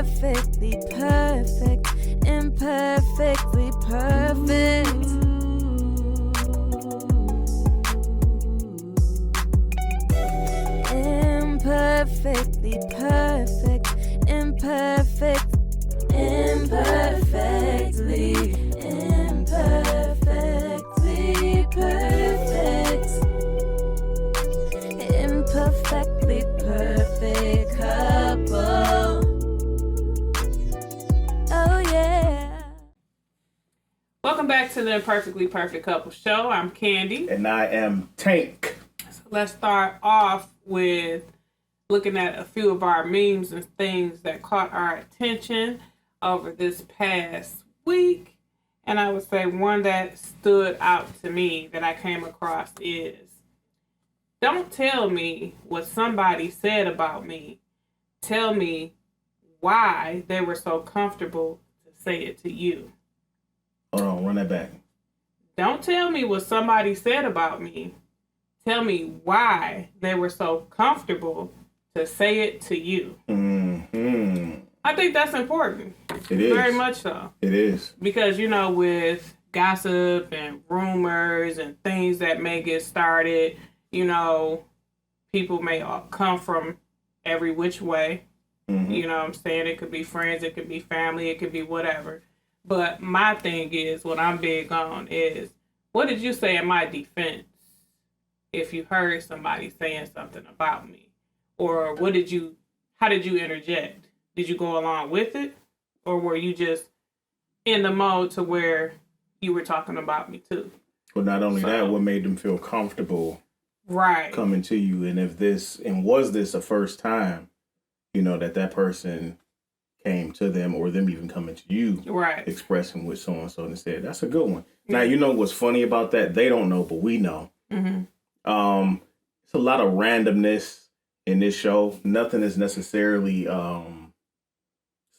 Imperfectly perfect, imperfectly perfect. Imperfectly perfect, imperfect, imperfectly, imperfectly perfect, imperfectly perfect couple. Oh yeah. Welcome back to the Imperfectly Perfect Couple Show. I'm Kandy. And I am Tank. So let's start off with looking at a few of our memes and things that caught our attention over this past week. And I would say one that stood out to me that I came across is, don't tell me what somebody said about me. Tell me why they were so comfortable to say it to you. Hold on, run that back. Don't tell me what somebody said about me. Tell me why they were so comfortable to say it to you. Mm-hmm. I think that's important. It is. Very much so. It is. Because, with gossip and rumors and things that may get started, people may all come from every which way. Mm-hmm. You know what I'm saying? It could be friends, it could be family, it could be whatever. But my thing is, what I'm big on is, what did you say in my defense if you heard somebody saying something about me? Or how did you interject? Did you go along with it? Or were you just in the mode to where you were talking about me too? Well, not only that, what made them feel comfortable coming to you? And was this the first time, that person came to them, or them even coming to you, expressing with so-and-so and said, that's a good one. Mm-hmm. Now, what's funny about that? They don't know, but we know. Mm-hmm. It's a lot of randomness in this show. Nothing is necessarily, it's a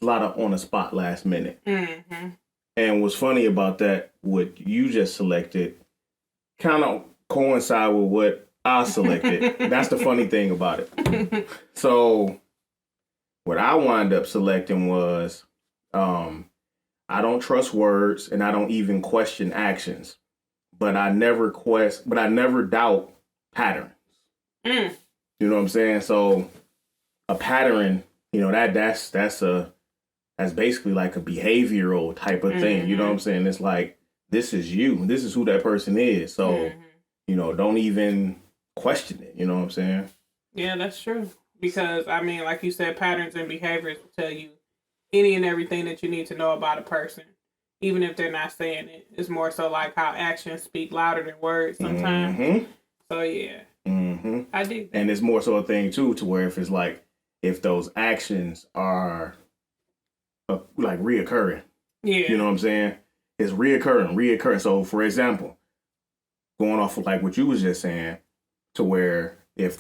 lot of on the spot last minute. Mm-hmm. And what's funny about that, what you just selected, kind of coincide with what I selected. That's the funny thing about it. So what I wound up selecting was, I don't trust words and I don't even question actions, but I never doubt patterns. Mm. You know what I'm saying? So a pattern, that's basically like a behavioral type of thing. You know what I'm saying? It's like, this is you. This is who that person is. So, don't even question it. You know what I'm saying? Yeah, that's true. Because, like you said, patterns and behaviors will tell you any and everything that you need to know about a person, even if they're not saying it. It's more so like how actions speak louder than words sometimes. Mm-hmm. So, yeah. Mm-hmm. I dig that. And it's more so a thing, too, to where if those actions are, like, reoccurring. Yeah. You know what I'm saying? It's reoccurring. So, for example, going off of, like, what you was just saying, to where if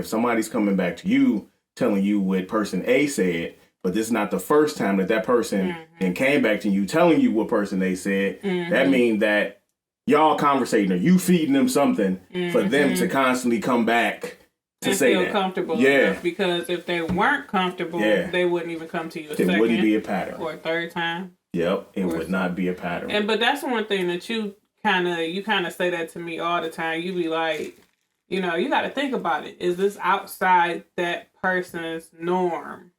somebody's coming back to you, telling you what person A said, but this is not the first time that person then came back to you telling you what person A said, that means that y'all conversating or you feeding them something for them to constantly come back to say feel that. Comfortable enough, because if they weren't comfortable, they wouldn't even come to you a second. It wouldn't be a pattern. Or a third time. Yep, it would not be a pattern. But that's one thing that you kind of say that to me all the time. You be like, you got to think about it. Is this outside that person's norm?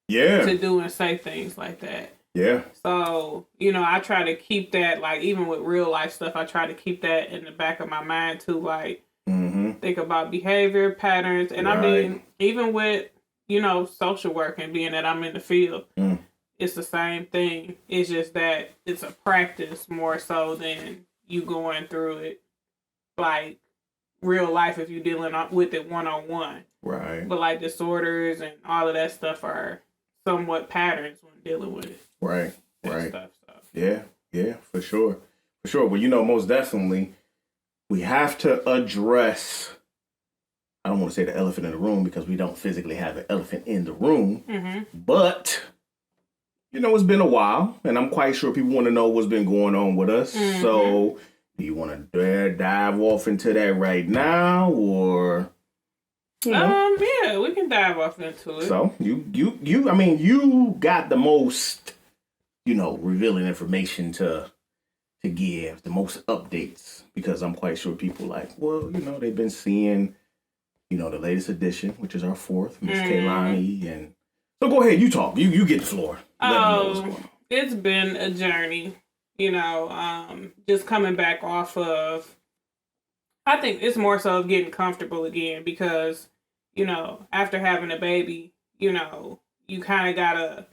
Yeah. To do and say things like that. Yeah. So, I try to keep that, like, even with real life stuff, I try to keep that in the back of my mind too. Like, think about behavior patterns. And even with, social work and being that I'm in the field, it's the same thing. It's just that it's a practice more so than you going through it like real life if you're dealing with it one-on-one. Right. But like disorders and all of that stuff are somewhat patterns when dealing with it. Right. Stuff, so. Yeah, for sure. Well, most definitely we have to address, I don't want to say the elephant in the room because we don't physically have an elephant in the room, but it's been a while and I'm quite sure people want to know what's been going on with us. So do you want to dive off into that right now, or Yeah, we can dive off into it. So you got the most, revealing information to give, the most updates, because I'm quite sure people like, well, they've been seeing, the latest edition, which is our fourth, Miss Kaylani, and so go ahead, you talk, you get the floor. Let me know what's going on. It's been a journey, just coming back off of. I think it's more so of getting comfortable again because, after having a baby, you kind of gotta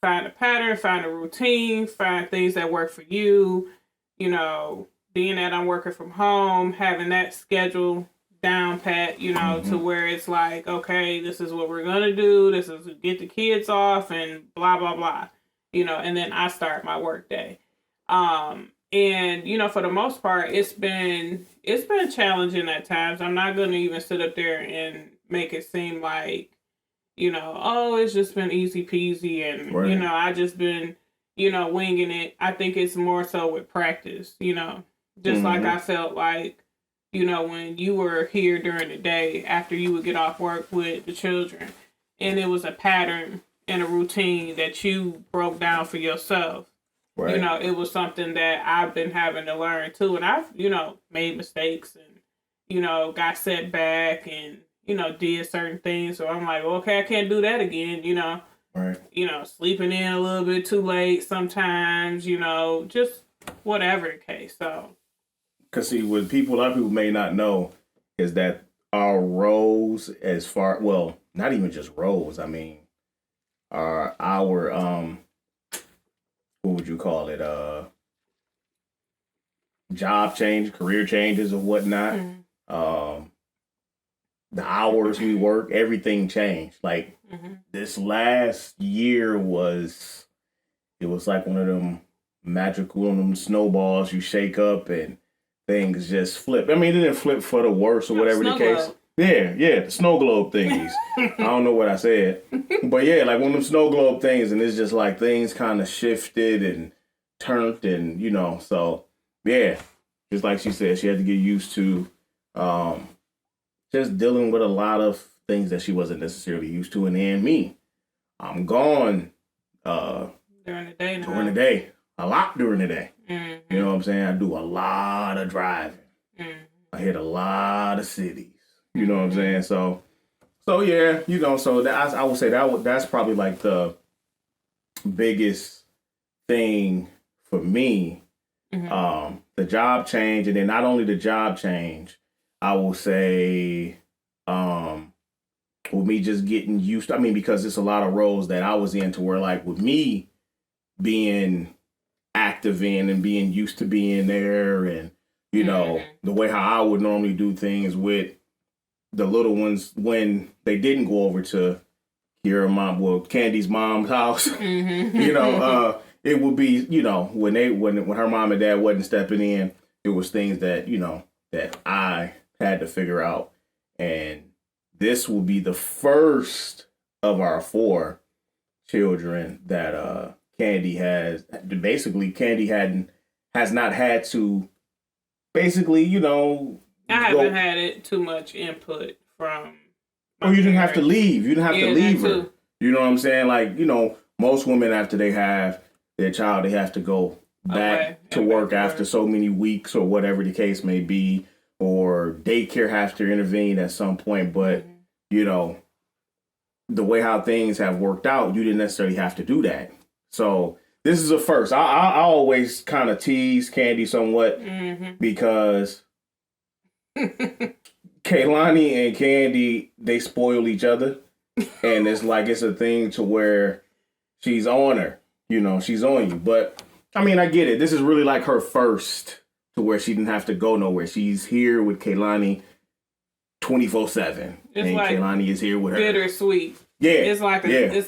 find a pattern, find a routine, find things that work for you. Being that I'm working from home, having that schedule down pat, to where it's like, okay, this is what we're gonna do. This is get the kids off and blah blah blah, and then I start my work day. And for the most part, it's been challenging at times. I'm not gonna even sit up there and make it seem like, oh, it's just been easy peasy and right. I just been, winging it. I think it's more so with practice, just like I felt like, when you were here during the day after you would get off work with the children, and it was a pattern and a routine that you broke down for yourself. Right. It was something that I've been having to learn too. And I've, made mistakes and, got set back and, did certain things. So I'm like, okay, I can't do that again, Right. Sleeping in a little bit too late sometimes, just whatever the case. So. Because see, what a lot of people may not know is that our roles not even just roles. I mean, our what would you call it? Job change, career changes or whatnot. The hours we work, everything changed. Like this last year was like one of them magical snowballs you shake up and things just flip. I mean, it didn't flip for the worse or whatever the case. Yeah, the snow globe thingies. I don't know what I said. But yeah, like one of them snow globe things, and it's just like things kind of shifted and turned and, so yeah, just like she said, she had to get used to just dealing with a lot of things that she wasn't necessarily used to. And then me, I'm gone during the day now. During the day. A lot during the day. Mm-hmm. You know what I'm saying? I do a lot of driving. Mm-hmm. I hit a lot of cities. You know what I'm saying? So yeah, so that, I would say that's probably like the biggest thing for me. Mm-hmm. The job change, and then not only the job change, I will say, with me just getting used to, I mean, because it's a lot of roles that I was in to where like with me being active in and being used to being there and, the way how I would normally do things with the little ones when they didn't go over to Kandy's mom's house, it would be, when her mom and dad wasn't stepping in, it was things that, that I had to figure out. And this will be the first of our 4 children that Kandy has. Basically, Kandy has not had to basically, I haven't had it too much input from. You didn't have to leave. You didn't have to leave her. Too. You know what I'm saying? Like, most women after they have their child, they have to go back to work after so many weeks or whatever the case may be, or daycare has to intervene at some point. But, the way how things have worked out, you didn't necessarily have to do that. So this is a first. I always kind of tease Kandy somewhat because Kaylani and Kandy, they spoil each other. And it's like it's a thing to where she's on her. She's on you. But, I mean, I get it. This is really like her first to where she didn't have to go nowhere. She's here with Kaylani 24/7. And like Kaylani is here with her. Bittersweet. Yeah. It's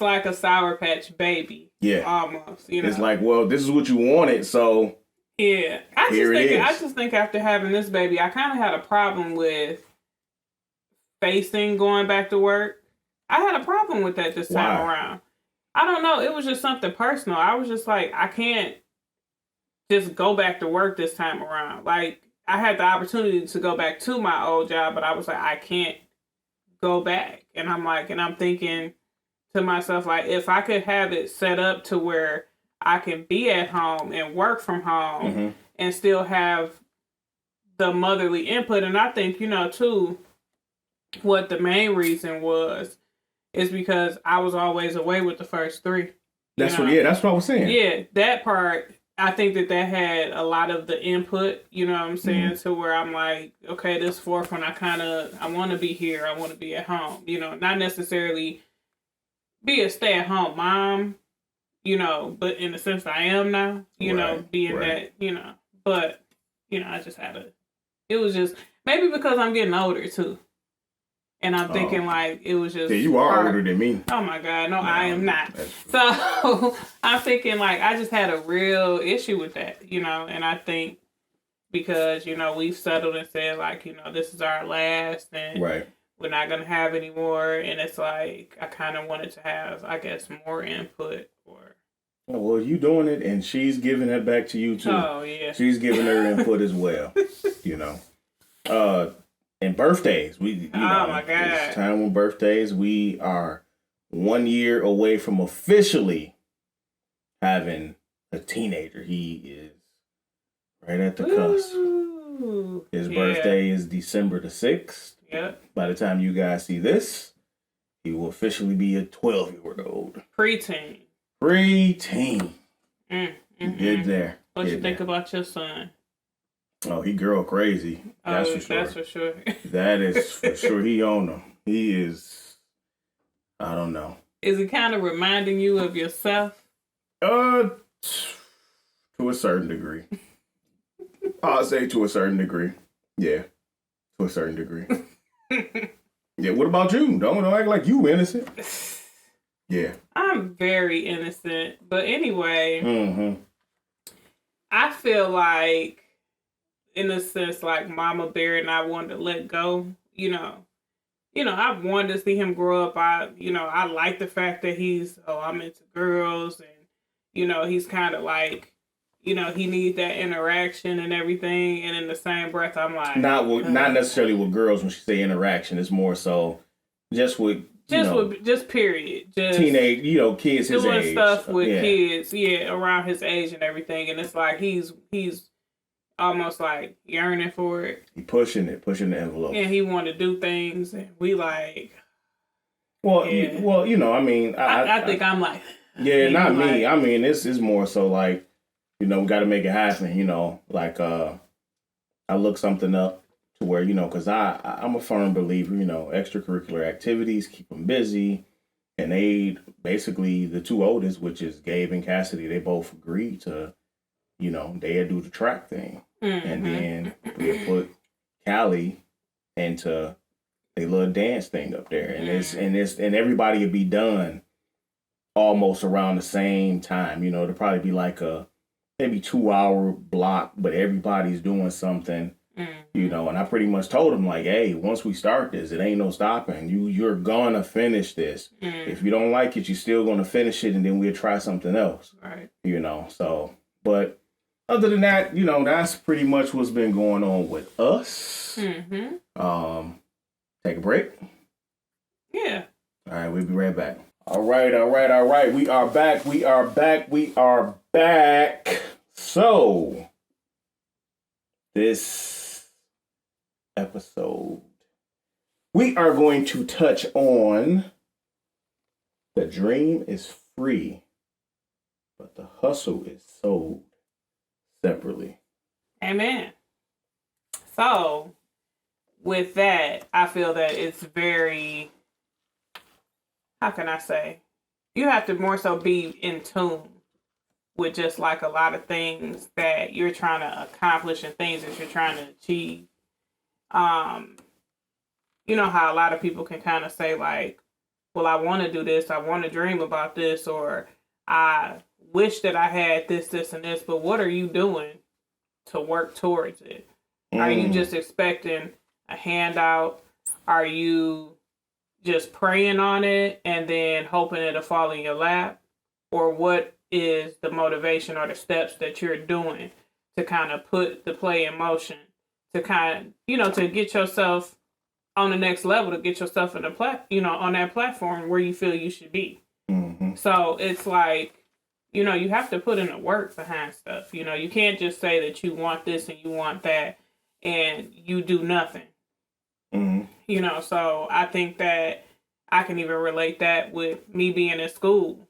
like a Sour Patch Baby. Yeah. Almost. It's like, well, this is what you wanted, so yeah. I just think after having this baby, I kind of had a problem with facing going back to work. I had a problem with that this time around. I don't know. It was just something personal. I was just like, I can't just go back to work this time around. Like, I had the opportunity to go back to my old job, but I was like, I can't go back. And I'm thinking to myself, like, if I could have it set up to where I can be at home and work from home and still have the motherly input. And I think, too, what the main reason is because I was always away with the first three. That's what I was saying. Yeah, that part, I think that had a lot of the input, you know what I'm saying, to where I'm like, okay, this fourth one, I want to be here. I want to be at home, not necessarily be a stay-at-home mom, but in the sense I am now, being that, but, I just it was just, maybe because I'm getting older, too. And I'm thinking, like, it was just... Yeah, you are older than me. Oh, my God. No, I am not. So, I'm thinking, like, I just had a real issue with that, And I think because, we've settled and said, like, this is our last, and we're not going to have any more. And it's like, I kind of wanted to have, I guess, more input. Well, you doing it, and she's giving that back to you, too. Oh, yeah. She's giving her input as well, And birthdays, oh my God! It's time on birthdays. We are 1 year away from officially having a teenager. He is right at the cusp. His birthday is December the 6th. Yep. By the time you guys see this, he will officially be a 12-year-old. Preteen. Get there. What you think about your son? Oh, he girl crazy. That's for sure. That's for sure. That is for sure. He on them. He is. I don't know. Is he kind of reminding you of yourself? To a certain degree. I'll say to a certain degree. Yeah, to a certain degree. Yeah. What about you? Don't act like you innocent. Yeah. I'm very innocent, but anyway. I feel like, in a sense, like Mama Bear and I wanted to let go, I wanted to see him grow up. I like the fact that I'm into girls, and, he's kind of like, he needs that interaction and everything. And in the same breath, I'm like... Not necessarily with girls when she say interaction. It's more so just with... Just period. Just teenage, kids his age. Doing stuff with kids, around his age and everything. And it's like he's almost like yearning for it. He pushing the envelope. And he want to do things, and we like... Well, I mean... I think I'm like... Yeah, not me. I mean, this is more so like, we got to make it happen, like I look something up to where, because I'm a firm believer, extracurricular activities, keep them busy. And they, basically, the two oldest, which is Gabe and Cassidy, they both agreed to, they do the track thing. And then we put Callie into a little dance thing up there. And everybody would be done almost around the same time. It'll probably be like a maybe 2-hour block, but everybody's doing something. And I pretty much told him, like, hey, once we start this, it ain't no stopping. You're gonna finish this. If you don't like it, you're still gonna finish it, and then we'll try something else. Right. So, but other than that, that's pretty much what's been going on with us. Take a break. Yeah. All right, we'll be right back. All right. We are back. So, this episode, we are going to touch on the dream is free, but the hustle is sold separately. Amen. So, with that, I feel that it's very, how can I say? You have to more so be in tune with just like a lot of things that you're trying to accomplish and things that you're trying to achieve. You know how a lot of people can kind of say like, well, I want to do this. I want to dream about this, or I wish that I had this, and this, but what are you doing to work towards it? Are you just expecting a handout? Are you just praying on it and then hoping it'll fall in your lap? Or what is the motivation or the steps that you're doing to kind of put the play in motion, to kind of, to get yourself on the next level to get yourself in on that platform where you feel you should be. Mm-hmm. So it's like, you have to put in the work behind stuff. You can't just say that you want this and you want that and you do nothing. Mm-hmm. So I think that I can even relate that with me being in school.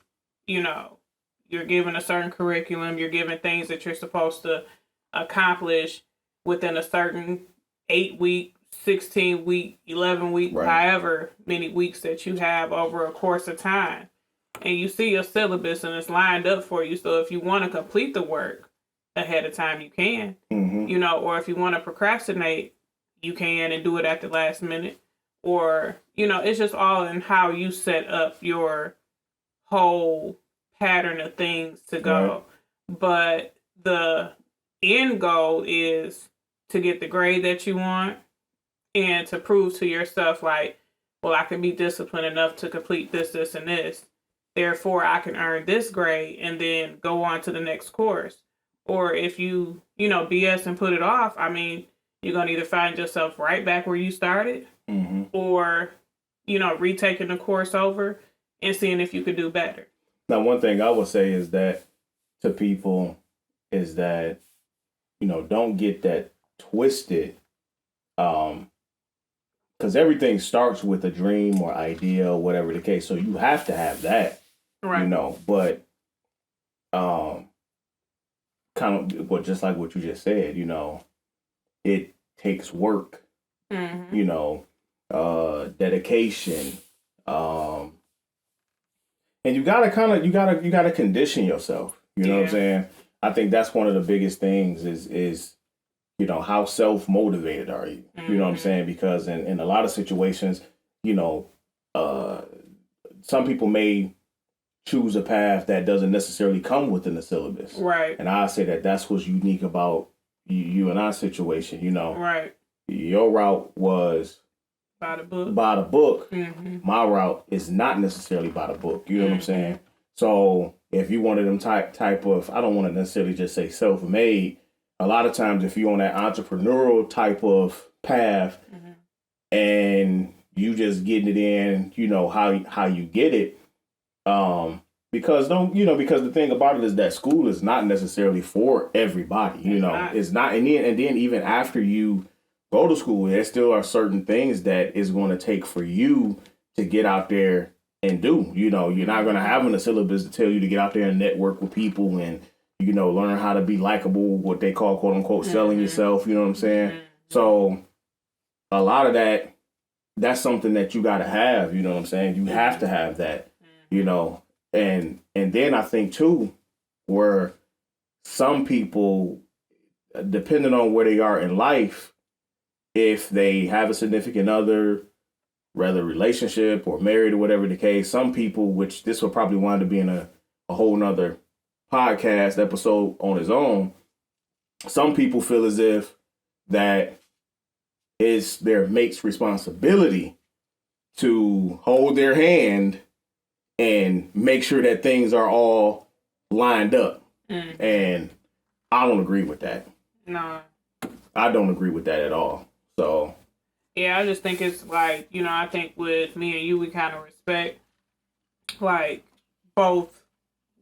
You're given a certain curriculum, you're given things that you're supposed to accomplish within a certain 8-week, 16-week, 11-week, however many weeks that you have over a course of time. And you see your syllabus and it's lined up for you. So if you want to complete the work ahead of time, you can, or if you want to procrastinate, you can and do it at the last minute. Or, it's just all in how you set up your whole pattern of things to go. Right. But the end goal is to get the grade that you want and to prove to yourself like, well, I can be disciplined enough to complete this, this, and this. Therefore, I can earn this grade and then go on to the next course. Or if you, BS and put it off, I mean, you're going to either find yourself right back where you started or, retaking the course over and seeing if you could do better. Now, one thing I would say is that to people is that, don't get that twisted. Because everything starts with a dream or idea or whatever the case. So you have to have that, right. But kind of just like what you just said, it takes work, dedication, and you gotta condition yourself. You know what I'm saying? I think that's one of the biggest things is how self-motivated are you? You know what I'm saying? Because in a lot of situations, some people may choose a path that doesn't necessarily come within the syllabus. Right. And I say that's what's unique about you and our situation, Right. Your route was by the book. Mm-hmm. My route is not necessarily by the book. You know what I'm saying? So if you wanted them type of, I don't want to necessarily just say self-made. A lot of times if you're on that entrepreneurial type of path and you just getting it in, how you get it. Because the thing about it is that school is not necessarily for everybody, it's not. And then even after you go to school, there still are certain things that is going to take for you to get out there and do. You're not going to have in the syllabus to tell you to get out there and network with people and, learn how to be likable, what they call, quote unquote, selling yourself. You know what I'm saying? So a lot of that's something that you got to have. You know what I'm saying? You have to have that, And then I think, too, where some people, depending on where they are in life, if they have a significant other, whether relationship or married or whatever the case, some people, which this will probably wind up being a whole nother podcast episode on its own, some people feel as if that is their mate's responsibility to hold their hand and make sure that things are all lined up. And I don't agree with that. No. I don't agree with that at all. So. Yeah, I just think it's like, I think with me and you, we kind of respect, like, both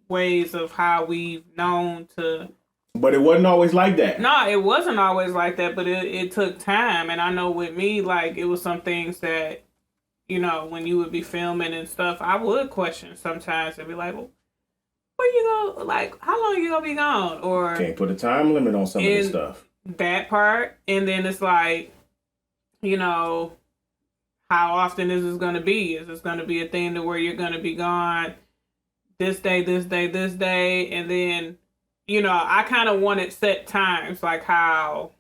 ways of how we've known to. But it wasn't always like that. No, it wasn't always like that, but it took time. And I know with me, like, it was some things that, when you would be filming and stuff, I would question sometimes and be like, well, where you go? Like, how long you gonna be gone? Or can't put a time limit on some of this stuff. That part. And then it's like, how often is this gonna be? Is this gonna be a thing to where you're gonna be gone this day, this day, this day? And then, I kind of wanted set times, like how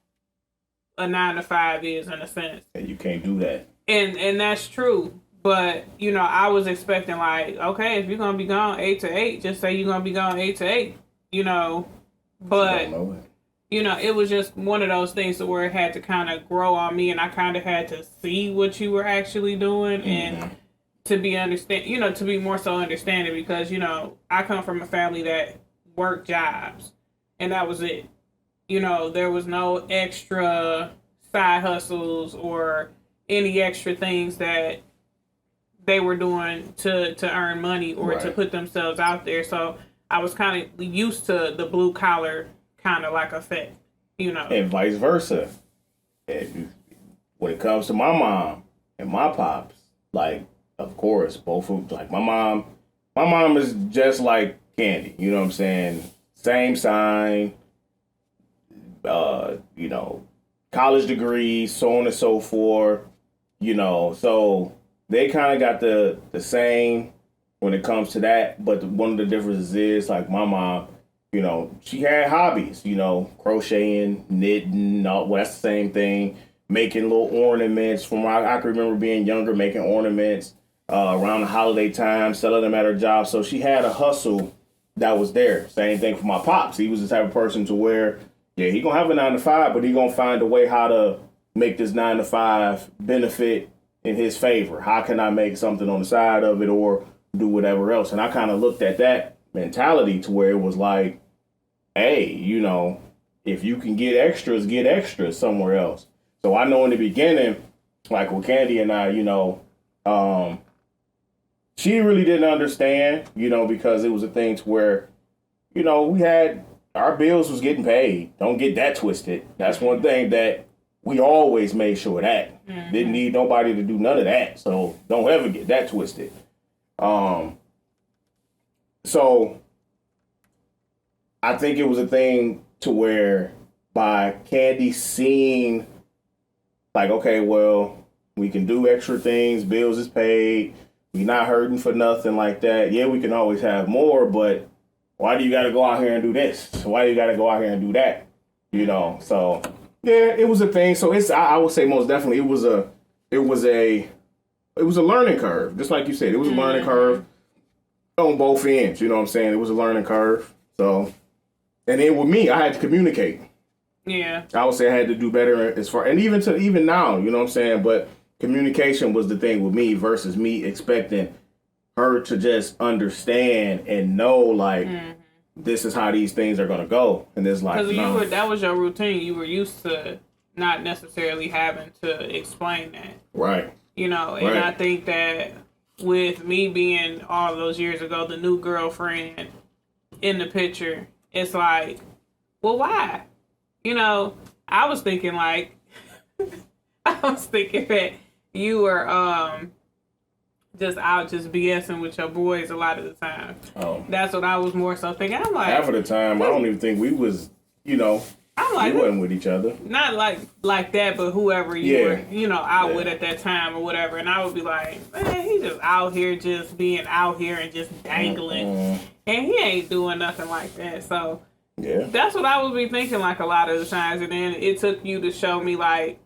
a 9-to-5 is in a sense. And you can't do that. And that's true. But, I was expecting like, okay, if you're going to be gone 8 to 8, just say you're going to be gone 8 to 8, But, it was just one of those things where it had to kind of grow on me and I kind of had to see what you were actually doing and to be to be more so understanding because, I come from a family that worked jobs and that was it. There was no extra side hustles or, any extra things that they were doing to earn money or to put themselves out there. So I was kind of used to the blue collar kind of like effect, you know. And vice versa. And when it comes to my mom and my pops, like, of course, both of, like, my mom is just like Kandy, you know what I'm saying? Same sign, you know, college degree, so on and so forth, you know, so they kind of got the same when it comes to that, but one of the differences is, like, my mom, you know, she had hobbies, you know, crocheting, knitting, well, that's the same thing, making little ornaments. I can remember being younger, making ornaments around the holiday time, selling them at her job, so she had a hustle that was there. Same thing for my pops. He was the type of person to where, yeah, he gonna have a 9-to-5, but he gonna find a way how to make this 9-to-5 benefit in his favor. How can I make something on the side of it or do whatever else? And I kind of looked at that mentality to where it was like, hey, you know, if you can get extras somewhere else. So I know in the beginning, like with Kandy and I, you know, she really didn't understand, you know, because it was a thing to where, you know, we had our bills was getting paid. Don't get that twisted. That's one thing that we always made sure that. Didn't need nobody to do none of that. So don't ever get that twisted. So I think it was a thing to where by Kandy seeing like, okay, well, we can do extra things. Bills is paid. We not hurting for nothing like that. Yeah, we can always have more, but why do you got to go out here and do this? Why do you got to go out here and do that? You know, so yeah, it was a thing. So I would say most definitely it was a learning curve. Just like you said, it was a learning curve on both ends. You know what I'm saying? It was a learning curve. So, and then with me, I had to communicate. Yeah. I would say I had to do better as far, and even now, you know what I'm saying? But communication was the thing with me versus me expecting her to just understand and know, like, this is how these things are going to go. And it's like, because that was your routine. You were used to not necessarily having to explain that. Right. You know, and I think that with me being all those years ago, the new girlfriend in the picture, it's like, well, why? You know, I was thinking that you were just out just BSing with your boys a lot of the time. Oh. That's what I was more so thinking. I'm like, half of the time, I don't even think we was, you know, I'm like, we wasn't with each other. Not like that, but whoever you were, you know, out with at that time or whatever. And I would be like, man, he's just out here just being out here and just dangling. And he ain't doing nothing like that. So yeah, that's what I would be thinking like a lot of the times. And then it took you to show me like,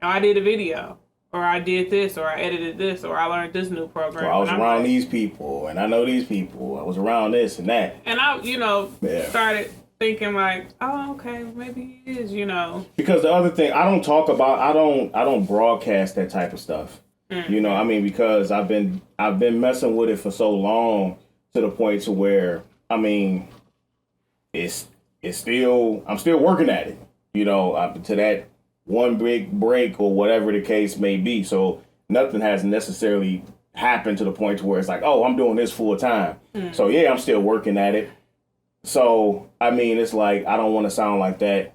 oh, I did a video. Or I did this, or I edited this, or I learned this new program. Or I was around these people, and I know these people. I was around this and that. And I, you know, started thinking like, oh, okay, maybe he is, you know. Because the other thing, I don't broadcast that type of stuff. You know, I mean, because I've been messing with it for so long to the point to where, I mean, I'm still working at it. You know, to that one big break or whatever the case may be. So nothing has necessarily happened to the point to where it's like, oh, I'm doing this full time. So yeah, I'm still working at it. So, I mean, it's like, I don't want to sound like that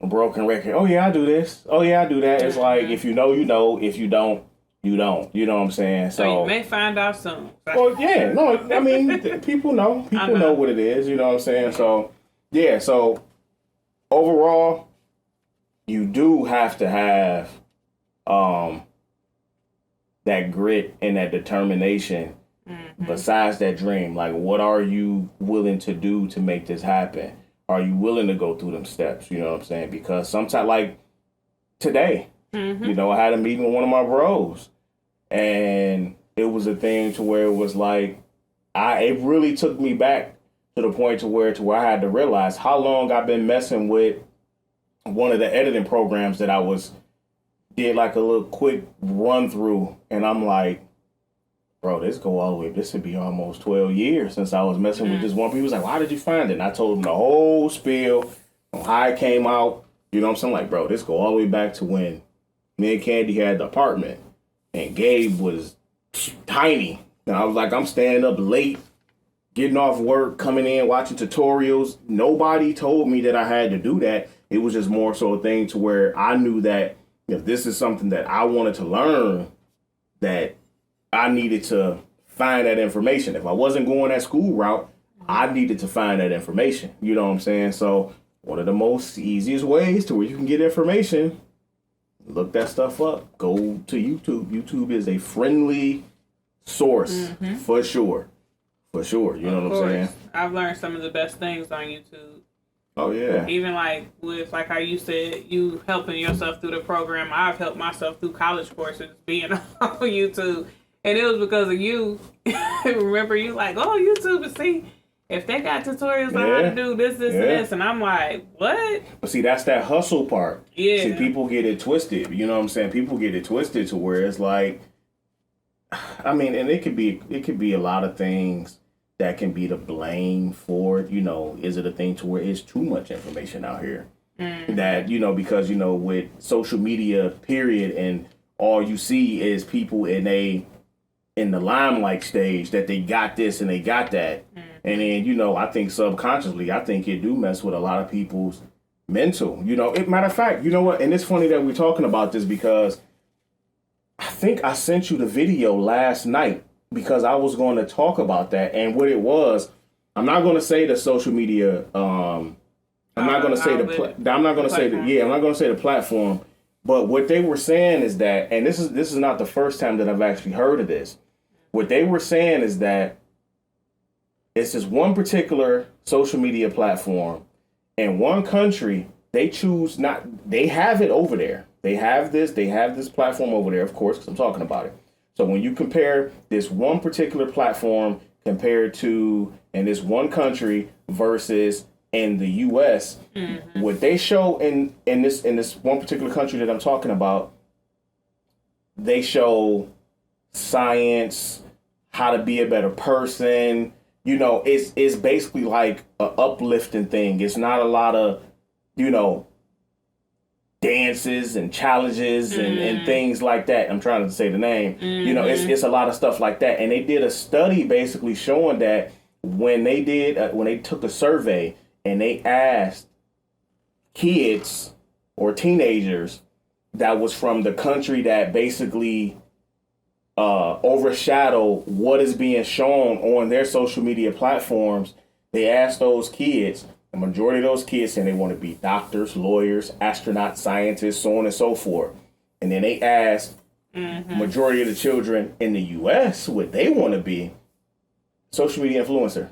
a broken record. Oh yeah, I do this. Oh yeah, I do that. It's like, if you know, you know. If you don't, you don't. You know what I'm saying? So you may find out soon. Well, yeah. No, I mean, people know. People know what it is. You know what I'm saying? So, yeah. So, overall, you do have to have that grit and that determination besides that dream. Like, what are you willing to do to make this happen? Are you willing to go through them steps? You know what I'm saying? Because sometimes, like today, you know, I had a meeting with one of my bros, and it was a thing to where it was like, it really took me back to the point to where I had to realize how long I've been messing with one of the editing programs that I did like a little quick run through, and I'm like, bro, this would be almost 12 years since I was messing with this one. People was like, well, how did you find it? And I told them the whole spiel on how it came out. You know what I'm saying? Like, bro, this go all the way back to when Me and Kandy had the apartment, and Gabe was tiny. And I was like, I'm staying up late, getting off work, coming in, watching tutorials. Nobody told me that I had to do that. It was just more so a thing to where I knew that if this is something that I wanted to learn, that I needed to find that information. If I wasn't going that school route, I needed to find that information. You know what I'm saying? So one of the most easiest ways to where you can get information, look that stuff up. Go to YouTube. YouTube is a friendly source for sure. For sure. You know what I'm saying? I've learned some of the best things on YouTube. Oh, yeah. Even like with like how you said, you helping yourself through the program. I've helped myself through college courses being on YouTube. And it was because of you. Remember, you like, oh, YouTube, and see, if they got tutorials on how to do this, and this. And I'm like, what? But see, that's that hustle part. Yeah. See, people get it twisted. You know what I'm saying? People get it twisted to where it's like, I mean, and it could be a lot of things that can be to blame for, is it a thing to where it's too much information out here? That, because, with social media, period, and all you see is people in the limelight stage that they got this and they got that. And then, I think subconsciously, I think it do mess with a lot of people's mental. Matter of fact, you know what? And it's funny that we're talking about this because I think I sent you the video last night because I was going to talk about that. And what it was, I'm not going to say the social media. I'm not going to say the platform. But what they were saying is that, and this is not the first time that I've actually heard of this. What they were saying is that it's this one particular social media platform, and one country, they have it over there. They have this platform over there, of course, because I'm talking about it. So when you compare this one particular platform compared to in this one country versus in the U.S., what they show in this one particular country that I'm talking about, they show science, how to be a better person. It's basically like a uplifting thing. It's not a lot of, dances and challenges and things like that. I'm trying to say the name. It's a lot of stuff like that. And they did a study basically showing that when they took a survey and they asked kids or teenagers that was from the country that basically overshadow what is being shown on their social media platforms, they asked those kids, the majority of those kids saying they want to be doctors, lawyers, astronauts, scientists, so on and so forth. And then they asked majority of the children in the U.S. what they want to be. Social media influencer.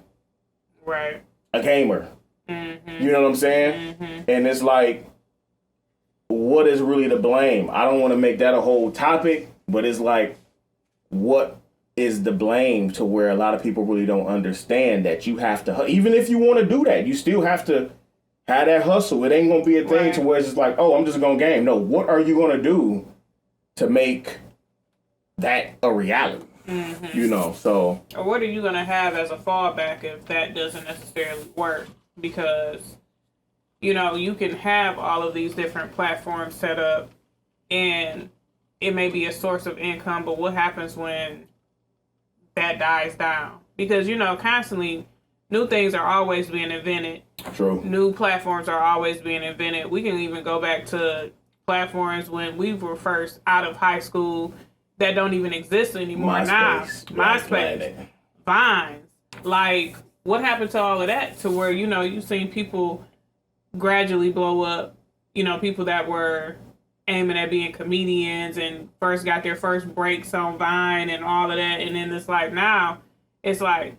Right. A gamer. You know what I'm saying? And it's like, what is really to blame? I don't want to make that a whole topic, but it's like, what is the blame to where a lot of people really don't understand that you have to, even if you want to do that, you still have to have that hustle. It ain't going to be a thing to where it's just like, oh, I'm just going to game. No, what are you going to do to make that a reality? So. Or what are you going to have as a fallback if that doesn't necessarily work? Because, you can have all of these different platforms set up and it may be a source of income, but what happens when that dies down? Because, constantly new things are always being invented. True. New platforms are always being invented. We can even go back to platforms when we were first out of high school that don't even exist anymore now. MySpace, Vines. Like, what happened to all of that to where, you've seen people gradually blow up, people that were aiming at being comedians and first got their first breaks on Vine and all of that. And then it's like, now it's like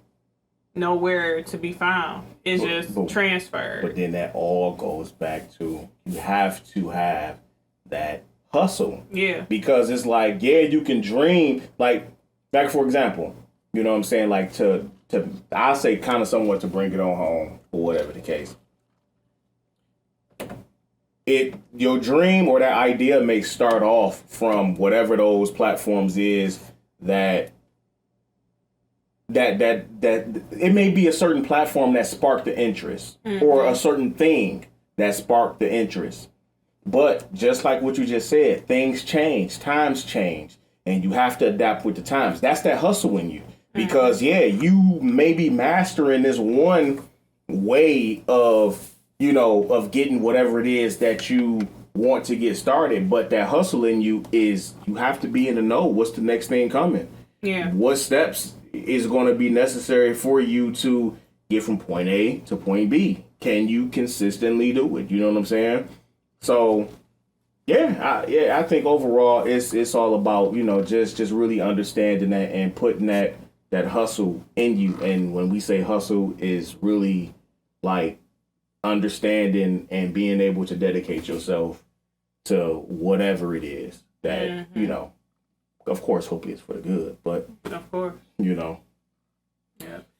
nowhere to be found. It's just transferred. But then that all goes back to, you have to have that hustle. Yeah. Because it's like, you can dream. Like for example, you know what I'm saying? Like I'll say kind of somewhat to bring it on home or whatever the case. Your dream or that idea may start off from whatever those platforms is that it may be a certain platform that sparked the interest or a certain thing that sparked the interest. But just like what you just said, things change, times change, and you have to adapt with the times. That's that hustle in you. Because, you may be mastering this one way of, of getting whatever it is that you want to get started. But that hustle in you is you have to be in the know. What's the next thing coming? Yeah. What steps is going to be necessary for you to get from point A to point B? Can you consistently do it? You know what I'm saying? So, I think overall it's all about, just really understanding that and putting that hustle in you. And when we say hustle, is really like understanding and being able to dedicate yourself to whatever it is that, of course, hopefully it's for the good, but of course, Yeah.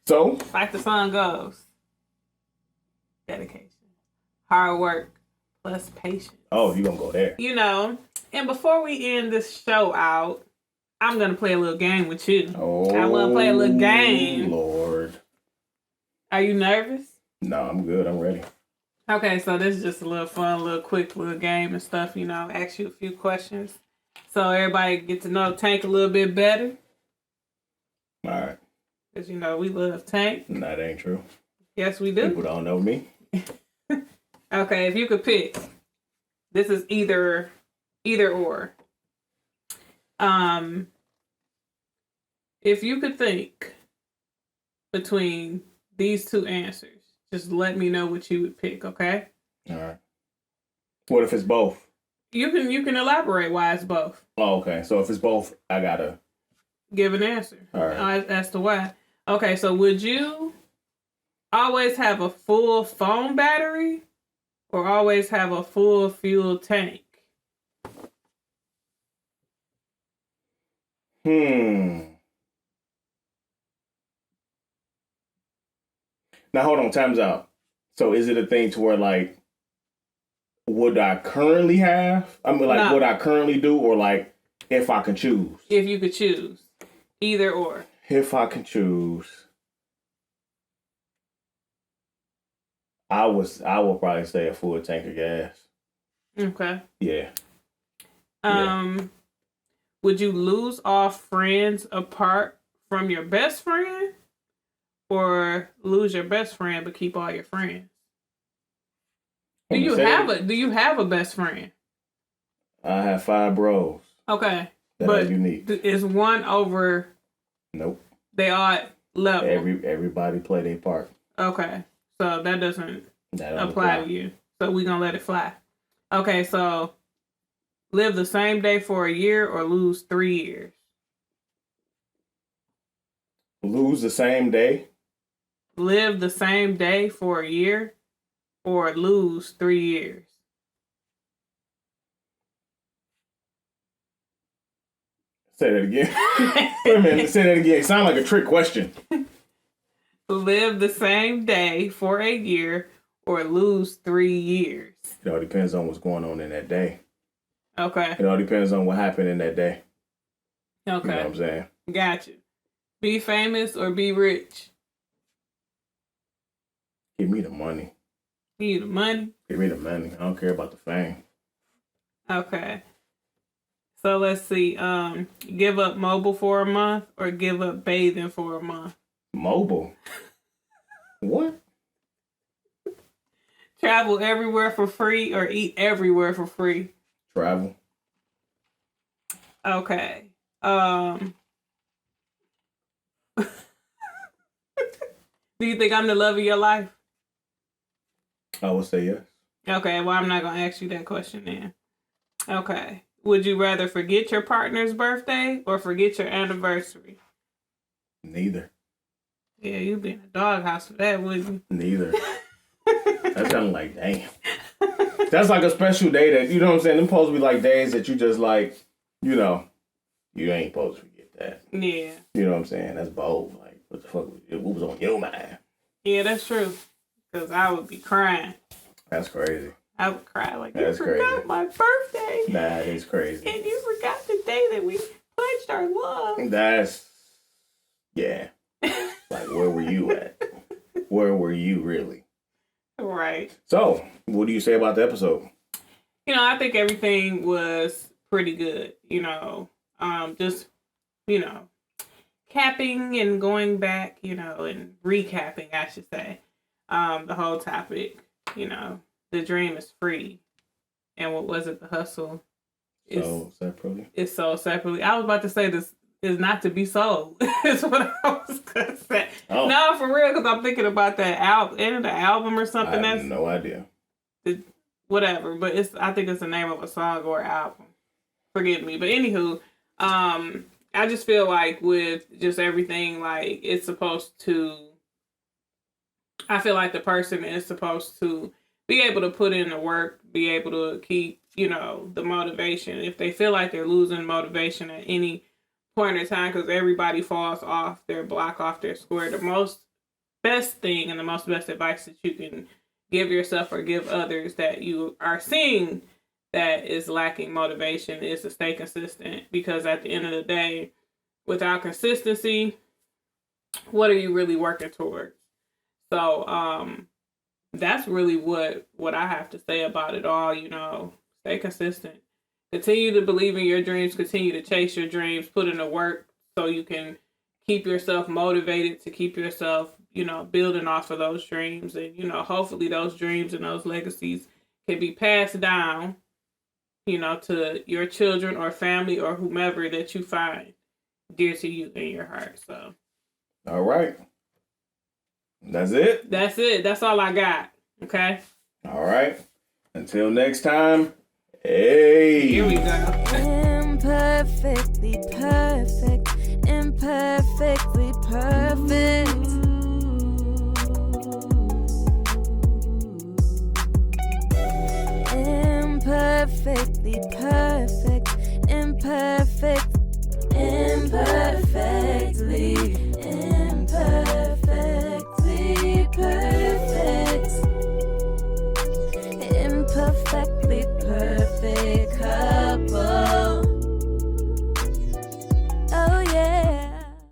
So, like the song goes, dedication, hard work, plus patience. Oh, you're going to go there. And before we end this show out, I'm going to play a little game with you. Oh, I want to play a little game. Lord. Are you nervous? No, I'm good. I'm ready. Okay, so this is just a little fun, quick little game and stuff, ask you a few questions. So everybody get to know Tank a little bit better. All right. Because, we love Tank. No, that ain't true. Yes, we do. People don't know me. Okay, if you could pick, this is either or. If you could think between these two answers, just let me know what you would pick, okay? All right. What if it's both? You can elaborate why it's both. Oh, okay. So if it's both, I gotta give an answer. All right. As to why. Okay, so would you always have a full phone battery or always have a full fuel tank? Now hold on, time's out. So is it a thing to where like would I currently have? I mean like would I currently do or like if I can choose? If you could choose. Either or. If I can choose. I will probably say a full tank of gas. Okay. Yeah. Would you lose all friends apart from your best friend? Or lose your best friend but keep all your friends? Do you have a best friend? I have 5 bros. Okay. That are unique. Is one over? Nope. They all level. Everybody play their part. Okay. So that doesn't apply to you. So we're gonna let it fly. Okay, so live the same day for a year or lose 3 years? Lose the same day? Live the same day for a year or lose 3 years? Say that again. Wait a minute, say that again. It sounds like a trick question. Live the same day for a year or lose 3 years? It all depends on what's going on in that day. Okay. It all depends on what happened in that day. Okay. You know what I'm saying? Gotcha. Be famous or be rich? Give me the money. Give you the money? Give me the money. I don't care about the fame. Okay. So let's see. Give up mobile for a month or give up bathing for a month? Mobile? What? Travel everywhere for free or eat everywhere for free? Travel. Okay. Do you think I'm the love of your life? I would say yes. Okay, well, I'm not going to ask you that question then. Okay. Would you rather forget your partner's birthday or forget your anniversary? Neither. Yeah, you'd be in a doghouse for that, wouldn't you? Neither. That's kind of like, damn. That's like a special day that, you know what I'm saying? Them supposed to be like days that you just like, you ain't supposed to forget that. Yeah. You know what I'm saying? That's bold. Like, what the fuck? What was on your mind? Yeah, that's true. Because I would be crying. That's crazy. I would cry like, that's you forgot my birthday. That is crazy. And you forgot the day that we pledged our love. That's, yeah. Like, where were you at? Where were you really? Right. So, what do you say about the episode? I think everything was pretty good, just, capping and going back, and recapping, I should say, the whole topic, the dream is free. And what was it? The hustle sold separately. It's sold separately. I was about to say this is not to be sold. Is what I was gonna say. Oh. No, for real, because I'm thinking about that end of the album or something. I have no idea. Whatever, but I think it's the name of a song or album. Forgive me, but anywho, I just feel like with just everything, like it's supposed to. I feel like the person is supposed to be able to put in the work, be able to keep, the motivation. If they feel like they're losing motivation at any point in time, because everybody falls off their block, off their square, the best thing and the best advice that you can give yourself or give others that you are seeing that is lacking motivation is to stay consistent. Because at the end of the day, without consistency, what are you really working towards? So, that's really what I have to say about it all. Stay consistent, continue to believe in your dreams, continue to chase your dreams, put in the work so you can keep yourself motivated to keep yourself, building off of those dreams. And, hopefully those dreams and those legacies can be passed down, to your children or family or whomever that you find dear to you in your heart. So. All right. That's it? That's it. That's all I got. Okay? All right. Until next time, hey. Here we go. Imperfectly perfect. Imperfectly perfect.